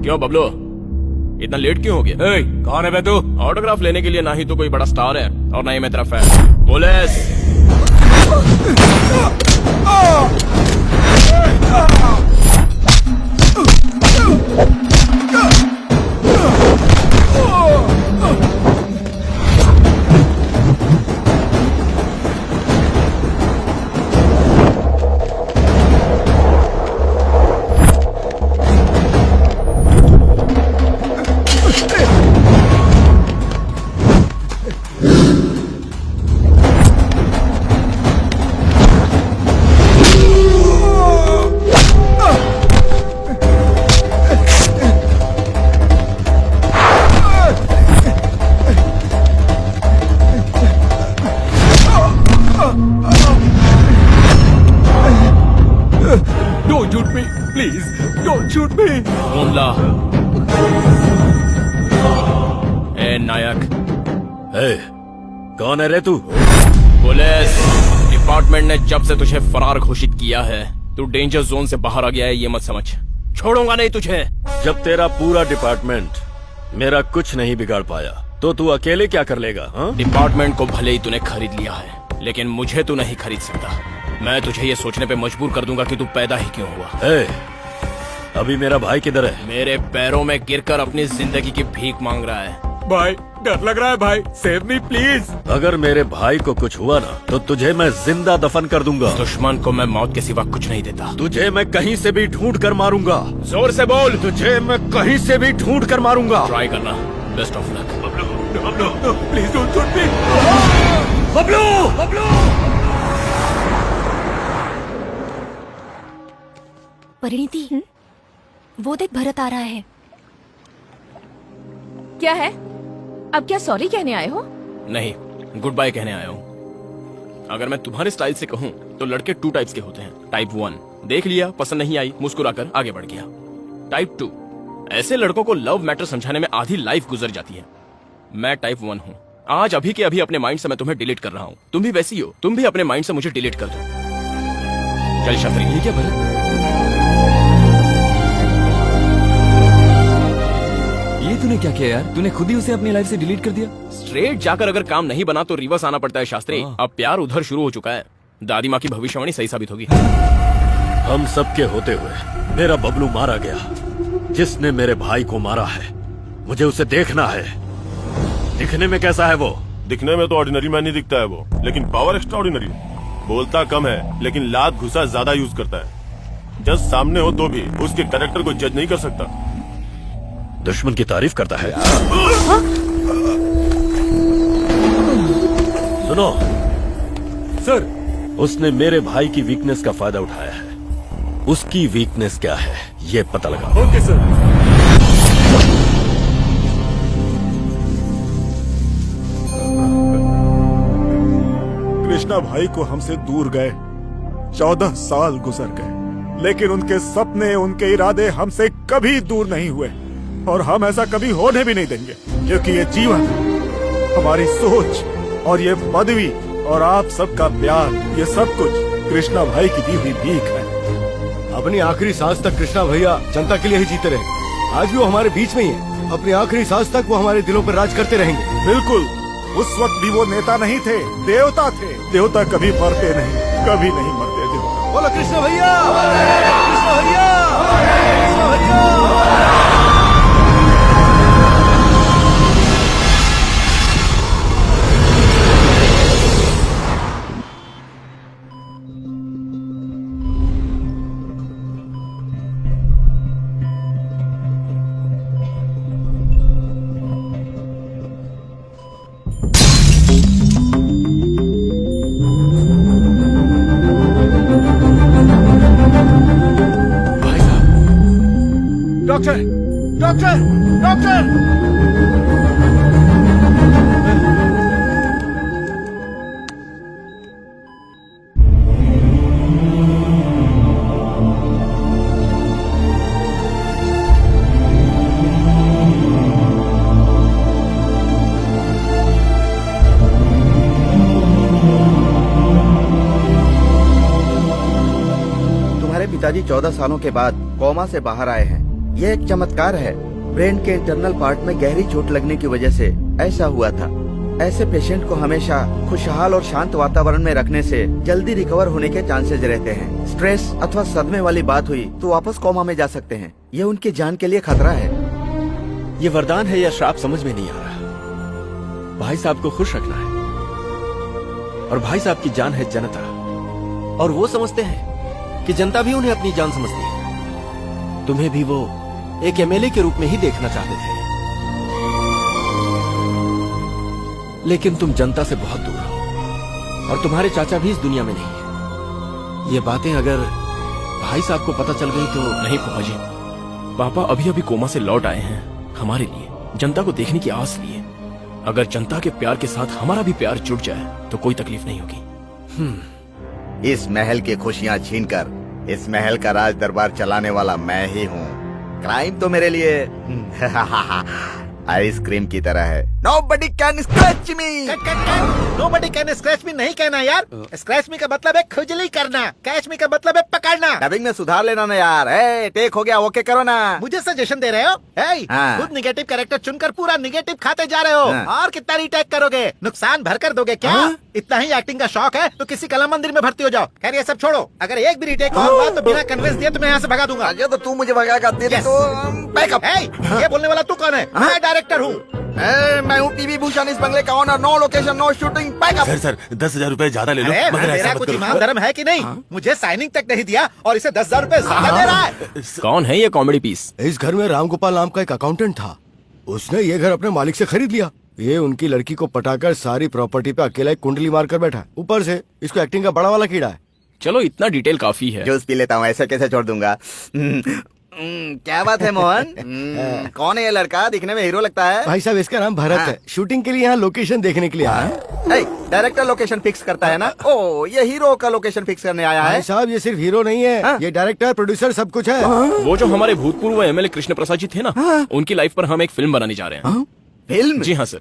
क्यों बबलू, इतना लेट क्यों हो गया? कौन है बे तू? ऑटोग्राफ लेने के लिए ना ही तो कोई बड़ा स्टार है और ना ही मैं तेरा fan. Police! Don't shoot me, please. Don't shoot me. मुमला। ए नायक। कौन है रे तू? पुलिस डिपार्टमेंट ने जब से तुझे फरार घोषित किया है, तू डेंजर जोन से बाहर आ गया है, ये मत समझ। छोड़ूंगा नहीं तुझे। जब तेरा पूरा डिपार्टमेंट मेरा कुछ नहीं बिगाड़ पाया, तो तू अकेले क्या कर लेगा? हाँ? डिपार्टमेंट को भले ही तूने खरीद लिया है, लेकिन मुझे तू नहीं खरीद सकता। मैं तुझे ये सोचने पे मजबूर कर दूंगा कि तू पैदा ही क्यों हुआ। अभी मेरा भाई किधर है? मेरे पैरों में गिरकर अपनी जिंदगी की भीख मांग रहा है। भाई डर लग रहा है भाई, सेव मी प्लीज। अगर मेरे भाई को कुछ हुआ ना, तो तुझे मैं जिंदा दफन कर दूंगा। दुश्मन को मैं मौत के सिवा कुछ नहीं देता। तुझे मैं कहीं से भी ढूंढ कर मारूंगा। जोर से बोल। तुझे मैं कहीं से भी ढूंढ कर मारूंगा। ट्राई करना। Best of luck. Please don't shoot मी। बबलू, बबलू। परिणीति, वो देख भरत आ रहा है। क्या है? अब क्या सॉरी कहने आए हो? नहीं, गुड बाय कहने आया हूँ। अगर मैं तुम्हारे स्टाइल से कहूँ तो लड़के 2 टाइप्स के होते हैं। टाइप 1 देख लिया, पसंद नहीं आई, मुस्कुराकर आगे बढ़ गया। टाइप 2 ऐसे लड़कों को लव मैटर समझाने में आधी लाइफ गुजर जाती है। मैं टाइप 1 हूँ। आज अभी के अभी अपने माइंड से मैं तुम्हें डिलीट कर रहा हूँ। तुम भी वैसी हो, तुम भी अपने माइंड से मुझे डिलीट कर दो। चल शास्त्री। ये क्या भरत? ये तूने क्या किया यार? तूने खुद ही उसे अपनी लाइफ से डिलीट कर दिया। स्ट्रेट जाकर अगर काम नहीं बना तो रिवर्स आना पड़ता है शास्त्री। अब प्यार उधर शुरू हो चुका है। दादी माँ की भविष्यवाणी सही साबित होगी। हम सबके होते हुए मेरा बबलू मारा गया। जिसने मेरे भाई को मारा है, मुझे उसे देखना है। दिखने में कैसा है वो? दिखने में तो ऑर्डिनरी मैन ही दिखता है वो, लेकिन पावर एक्स्ट्रा ऑर्डिनरी। बोलता कम है, लेकिन लात घुसा ज्यादा यूज करता है। जज सामने हो तो भी उसके कैरेक्टर को जज नहीं कर सकता। दुश्मन की तारीफ करता है। सुनो सर, उसने मेरे भाई की वीकनेस का फायदा उठाया है। उसकी वीकनेस क्या है, ये पता लगा। Okay sir. कृष्णा भाई को हमसे दूर गए 14 साल गुजर गए, लेकिन उनके सपने, उनके इरादे हमसे कभी दूर नहीं हुए और हम ऐसा कभी होने भी नहीं देंगे, क्योंकि ये जीवन, हमारी सोच और ये पदवी और आप सबका प्यार, ये सब कुछ कृष्णा भाई की दी हुई भीख है। अपनी आखिरी सांस तक कृष्णा भैया जनता के लिए ही जीते रहे। आज भी वो हमारे बीच में ही है। अपनी आखिरी सांस तक वो हमारे दिलों पर राज करते रहेंगे। बिल्कुल, उस वक्त भी वो नेता नहीं थे, देवता थे। देवता कभी मरते नहीं, कभी नहीं मरते देवता। बोलो कृष्णा भैया, कृष्णा भैया, कृष्णा भैया। Doctor, doctor, doctor! तुम्हारे पिताजी 14 सालों के बाद कोमा से बाहर आए हैं। ये एक चमत्कार है। ब्रेन के इंटरनल पार्ट में गहरी चोट लगने की वजह से ऐसा हुआ था। ऐसे पेशेंट को हमेशा खुशहाल और शांत वातावरण में रखने से जल्दी रिकवर होने के चांसेस रहते हैं। स्ट्रेस अथवा सदमे वाली बात हुई तो वापस कोमा में जा सकते हैं। ये उनकी जान के लिए खतरा है। ये वरदान है या श्राप समझ में नहीं आ रहा। भाई साहब को खुश रखना है और भाई साहब की जान है जनता, और वो समझते हैं कि जनता भी उन्हें अपनी जान समझती है। तुम्हें भी वो एक एमएलए के रूप में ही देखना चाहते थे, लेकिन तुम जनता से बहुत दूर हो और तुम्हारे चाचा भी इस दुनिया में नहीं है। ये बातें अगर भाई साहब को पता चल गई तो। नहीं फौजी, पापा अभी अभी कोमा से लौट आए हैं हमारे लिए, जनता को देखने की आस लिए। अगर जनता के प्यार के साथ हमारा भी प्यार जुड़ जाए तो कोई तकलीफ नहीं होगी। इस महल की खुशियाँ छीनकर इस महल का राज दरबार चलाने वाला मैं ही हूँ। क्राइम तो मेरे लिए आइसक्रीम की तरह है। Nobody can scratch me। Nobody can scratch me नहीं कहना यार। स्क्रैच मी का मतलब है खुजली करना, कैच मी का मतलब है पकड़ना। डबिंग में सुधार लेना ना यार। टेक हो गया, ओके करो ना। मुझे सजेशन दे रहे हो? हाँ। खुद निगेटिव कैरेक्टर चुनकर पूरा निगेटिव खाते जा रहे हो। हाँ। और कितना रीटेक करोगे? नुकसान भर कर दोगे क्या? इतना ही एक्टिंग का शौक है तो किसी कला मंदिर में भर्ती हो जाओ। खैर ये सब छोड़ो, अगर एक भी रीटेक और हुआ तो बिना कन्विंस दिए तुम्हें यहाँ से भगा दूंगा। तो तू मुझे भगा कर दे तो बैकअप। ये बोलने वाला तू कौन है? मैं डायरेक्टर हूँ। मैं हूँ टीवी भूषण, इस बंगले का owner. No location, no shooting, backup. Sir 10,000 रुपए ज्यादा ले लो, अरे मगर ऐसा मेरा मत कुछ करो। ईमान धर्म है कि नहीं? मुझे साइनिंग तक नहीं दिया और इसे 10,000 रुपए ज्यादा दे रहा है। कौन है ये कॉमेडी पीस? इस घर में रामगोपाल नाम का एक अकाउंटेंट था। उसने ये घर अपने मालिक से खरीद लिया। ये उनकी लड़की को पटाकर सारी प्रॉपर्टी पे अकेला एक कुंडली मार कर बैठा है। ऊपर से इसको एक्टिंग का बड़ा वाला कीड़ा है। चलो इतना डिटेल काफी है। जूस पी लेता हूँ, ऐसे कैसे छोड़ दूंगा। क्या बात है मोहन? कौन है ये लड़का? दिखने में हीरो लगता है। भाई साहब इसका नाम भरत है। शूटिंग के लिए यहाँ लोकेशन देखने के लिए आया है। डायरेक्टर लोकेशन फिक्स करता है ना? ओ, ये हीरो का लोकेशन फिक्स करने आया है। भाई साहब ये सिर्फ हीरो नहीं है, ये डायरेक्टर प्रोड्यूसर सब कुछ है। वो जो हमारे भूतपूर्व एमएलए कृष्ण प्रसाद जी थे ना, उनकी लाइफ पर हम एक फिल्म बनाने जा रहे हैं। फिल्म? जी हाँ सर।